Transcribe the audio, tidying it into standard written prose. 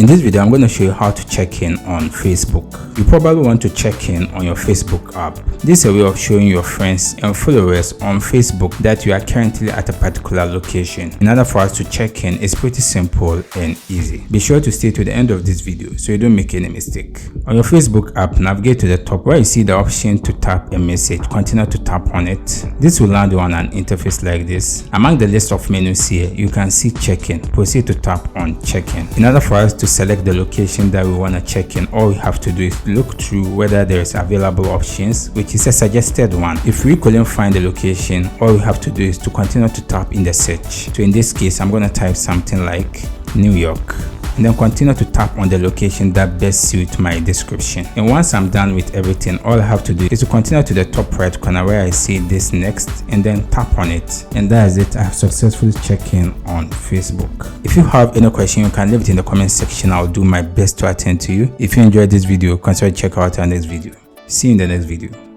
In this video, I'm going to show you how to check in on Facebook. You probably want to check in on your Facebook app. This is a way of showing your friends and followers on Facebook that you are currently at a particular location. In order for us to check in, it's pretty simple and easy. Be sure to stay to the end of this video so you don't make any mistake. On your Facebook app, navigate to the top where you see the option to tap a message. Continue to tap on it. This will land you on an interface like this. Among the list of menus here, you can see Checkin. Proceed to tap on Checkin. In order for us to select the location that we want to check in, all we have to do is look through whether there is available options, which is a suggested one. If we couldn't find the location, all we have to do is to continue to tap in the search. So in this case, I'm going to type something like New York, and then continue to tap on the location that best suits my description. And once I'm done with everything, all I have to do is to continue to the top right corner where I see this next, and then tap on it. And that is it. I have successfully checked in on Facebook. If you have any question, you can leave it in the comment section. I'll do my best to attend to you. If you enjoyed this video, consider check out our next video. See you in the next video.